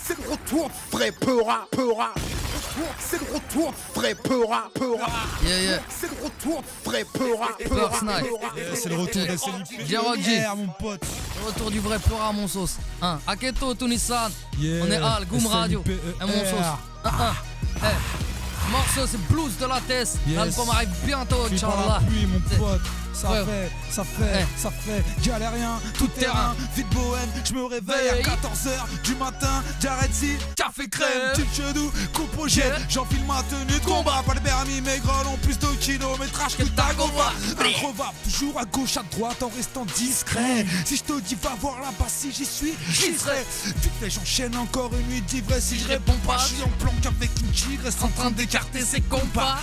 C'est le retour frais Peura. C'est le retour frais Peura. C'est le retour frais Peura. C'est le retour des célipiers. J-Rock-G, mon pote. le retour du vrai Peura, mon sauce. Aketo, Tunissan, on est Al, Goum Radio, et mon sauce. Morceau, c'est Blues de la Tess. L'album arrive bientôt, Inch'Allah. Pluie, mon pote. Ça fait galérien, tout terrain, vite bohème, je me réveille à 14h du matin, j'arrête si, café crème, petite chedou, coupe au jet, j'enfile ma tenue de combat, pas de permis, mes grands ont plus de kilométrage que Tagova, increvable, toujours à gauche, à droite, en restant discret, si je te dis va voir là-bas, si j'y suis, j'y serai, vite fait j'enchaîne encore une nuit d'ivresse, si je réponds pas, je suis en planque avec une tigresse en train d'écarter ses compas,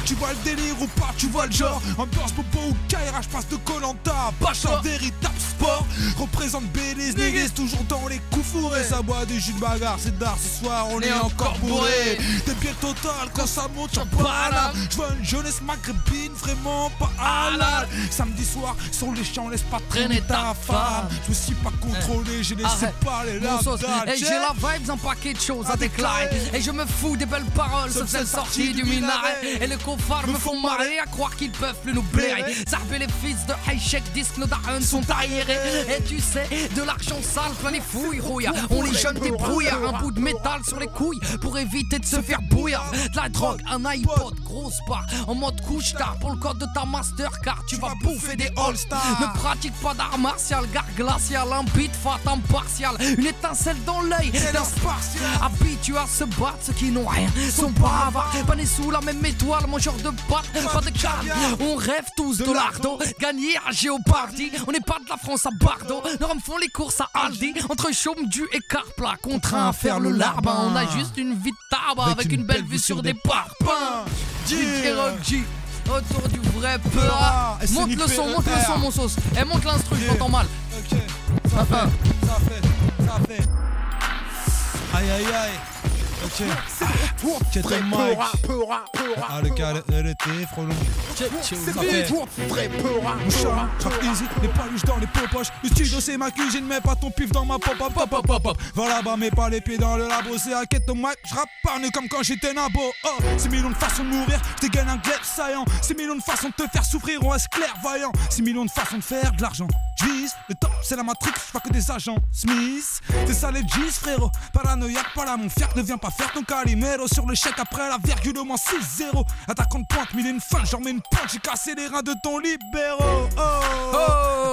tu vois le délire ou pas, tu vois le genre, ambiance bobo ou Kaira, je passe de Koh-Lanta, Bachelor, véritable sport. Représente Belize, néguise toujours dans les coups fourrés. Ça boit du jus de bagarre, c'est d'art, ce soir on est encore bourré. Des pieds total quand ça monte, j'en pas. Je veux une jeunesse maghrébine, vraiment pas halal. Samedi soir, sur les champs, laisse pas traîner ta femme. Je me suis pas contrôlé, j'ai laissé parler la dalle. Et j'ai la vibe d'un paquet de choses à déclarer. Et je me fous des belles paroles, sauf celles sorties du minaret. Et les cofards me font marrer à croire qu'ils peuvent plus nous blairer. Sarber les fils de Hayshek disent nos darons sont arriérés. Et tu sais, de l'argent sale plein les fouilles rouille. On les jeunes débrouille, un bout de métal sur les couilles pour éviter de se faire bouillir. De la drogue, un iPod, grosse part, en mode couche-tard pour le code de ta Mastercard. Tu vas bouffer des All-Stars. Ne pratique pas d'art martial, gare glacial, un beat fat impartial, une étincelle dans l'œil d'un spartial. Habitué à se battre, ceux qui n'ont rien sont bavards. Pas nés sous la même étoile, mangeur de pâtes, pas de calme. On rêve tous de l'ardo, gagner à Géopardy. On n'est pas de la France à Bardo. Nos hommes font les courses à Aldi. Entre chaume, du et carplat, contraint à faire le larbin. On a juste une vie de tabac avec une belle vue sur des parpaings. J-Rock-G, autour du vrai Peura. Monte le son, mon sauce. Et monte l'instru, je m'entends mal. Ok, ça fait. Aïe aïe aïe. Ok. C'est le retour Peura. Ah le cas, elle était frelon. C'est le retour frais Peura. Mon chat, trappe easy, les paluches dans les popoches. Le studio c'est ma cuisine, mets pas ton pif dans ma pop. Va là-bas, mets pas les pieds dans le labo. C'est à quête au mic, j'rappe pas nu comme quand j'étais nabo. Oh, 6 millions de façons de mourir, j'dégaine un glaive saillant. 6 millions de façons de te faire souffrir, on reste clairvoyant. 6 millions de façons de faire de l'argent. J'vise, le top c'est la matrix, j'vois que des agents. Smith, c'est ça les G's frérot. Paranoïaque, pas là mon fiac, ne viens pas faire ton calimero. Sur le chèque après la virgule au moins 6-0. Attaquant de pointe, mille et une fin, j'en mets une pointe. J'ai cassé les reins de ton libéro.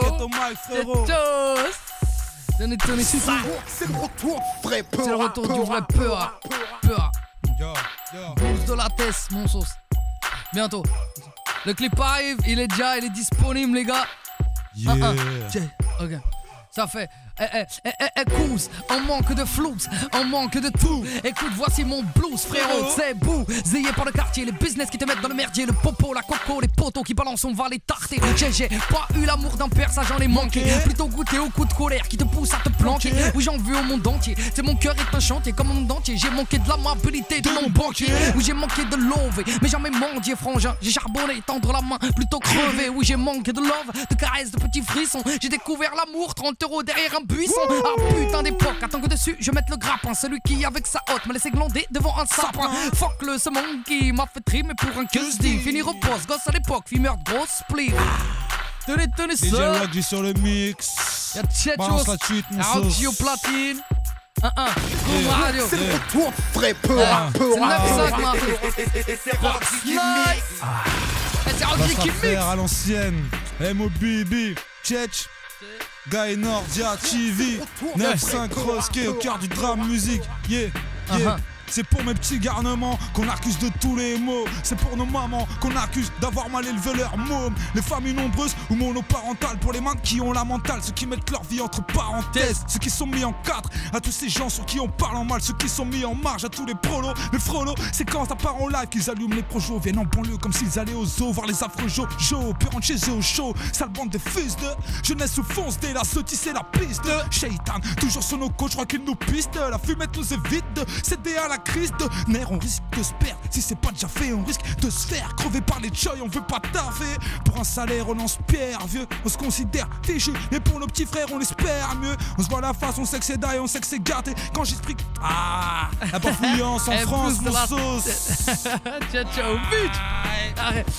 Quête au mic frérot. C'est le retour frais Peura. C'est le retour du vrai Peura. Blues de la Tess, mon sauce. Bientôt. Le clip arrive, il est disponible les gars. Ok. Ça fait cous, on manque de flous, on manque de tout. Écoute, voici mon blues, frérot, c'est bou. Zayé par le quartier, les business qui te mettent dans le merdier, le popo, la coco, les potos qui balancent, on va les tarter. J'ai pas eu l'amour d'un père, ça j'en ai manqué. Plutôt goûté au coup de colère qui te pousse à te planquer. Oui, j'en veux au monde entier, c'est mon cœur est un chantier comme un monde entier. J'ai manqué de l'amabilité de mon banquier. Oui, j'ai manqué de love, mais jamais mendier frangin. J'ai charbonné, tendre la main, plutôt crevé. Oui, j'ai manqué de love, de caresses, de petits frissons. J'ai découvert l'amour, 30 € derrière un buisson. Ah putain d'époque, attends que dessus je mette le grappin. Celui qui avec sa hotte m'a laissé glander devant un sapin. Fuck le ce monkey m'a fait trimer pour un que se dit. Finir au poste, gosse à l'époque, fumeur de grosse split. Tenez ça. J-Rock-G sur le mix. Y'a Tchetchos, Rock-G au platine. Goum Radio. C'est le retour frais Peura. C'est 9-5 m'a fait. Et c'est Rock-G qui mix. Et c'est Rock-G qui mix. À l'ancienne, M.O.B.B. Tchetch, Guy Nordia, TV, 9-5 Roské au cœur du drame musique. Yeah. C'est pour mes petits garnements qu'on accuse de tous les maux. C'est pour nos mamans qu'on accuse d'avoir mal élevé leur môme. Les familles nombreuses ou monoparentales. Pour les mains qui ont la mentale. Ceux qui mettent leur vie entre parenthèses. Ceux qui sont mis en cadre. À tous ces gens sur qui on parle en mal. Ceux qui sont mis en marge. À tous les prolos. Mais frollo, c'est quand ça part en live qu'ils allument les projos. Viennent en banlieue comme s'ils allaient au zoo. Voir les affreux Jojo. Puis rentrent chez eux au show. Sale bande de fils de jeunesse sous fonce. Dès la sautis c'est la piste. Shaitan, toujours sur nos côtes. Je crois qu'ils nous pistent. La fumette nous évite de céder à la crise de nerfs. On risque de se perdre, si c'est pas déjà fait, on risque de se faire crever par les choy, on veut pas taffer. Pour un salaire, on lance-pierre, vieux. On se considère fichu, mais pour nos petits frères, on espère mieux. On se voit la face, on sait que c'est d'ailleurs, on sait que c'est gâté. Quand j'explique, la influence en France, mon sauce. Ciao, ciao, vite.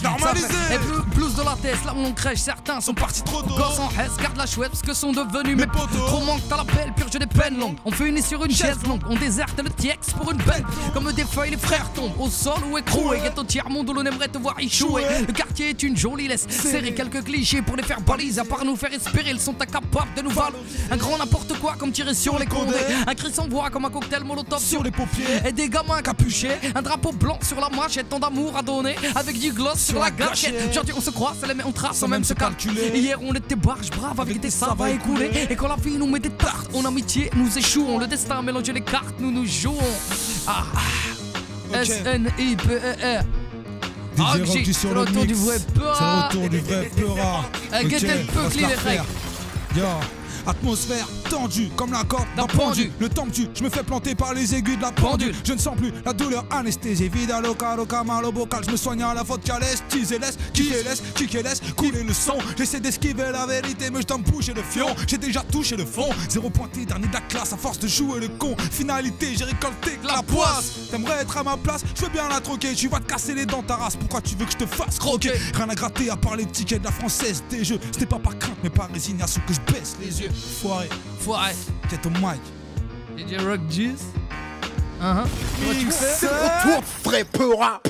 Normalisé. Et plus de la tête, là où on crèche, certains sont partis trop tôt. Gosse en hesse, garde la chouette, parce que sont devenus mes potos. Trop manque à l'appel, purge des peines longues. On fait une sur une chaise longue, on déserte le TX pour une peine. Comme des feuilles, les frères tombent au sol ou écroués. Ghetto tiers-monde où l'on aimerait te voir échouer. Le quartier est une jolie laisse, serrer quelques clichés pour les faire baliser. À part nous faire respirer, ils sont incapables de nous valoriser. Un grand n'importe quoi comme tirer sur les condés. Un cri sans voix comme un cocktail molotov sur les paupières. Et des gamins capuchés, un drapeau blanc sur la machette, tant d'amour à donner. Avec du gloss sur la gâchette. Aujourd'hui on se croise, elle les met en trace sans même se calculer. Hier on était barge brave avec des savants à écouler. Et quand la vie nous met des tartes, en amitié nous échouons. Le destin mélange les cartes, nous jouons. S-N-I-P-E-R. DJ sur le retour du vrai Peura. C'est le retour du vrai Peura. Yo, atmosphère tendue comme la corde d'un pendu. Le temps me tue, je me fais planter par les aiguilles de la pendule. Je ne sens plus la douleur anesthésie. Vida loca, loca, mal au bocal. Je me soigne à la vodka, laisse, teaser, laisse, kicker, laisse couler le son. J'essaie d'esquiver la vérité, mais je dois me bouger le fion. J'ai déjà touché le fond. 0 pointé, dernier de la classe à force de jouer le con. Finalité, j'ai récolté de la poisse. T'aimerais être à ma place, je veux bien la troquer. Tu vas te casser les dents, ta race. Pourquoi tu veux que je te fasse croquer? Rien à gratter à part les tickets de la française des jeux. C'était pas par crainte, mais par résignation que je baisse les yeux. Foiré. Quête au mic. DJ Rock Juice. C'est le retour frais Peura.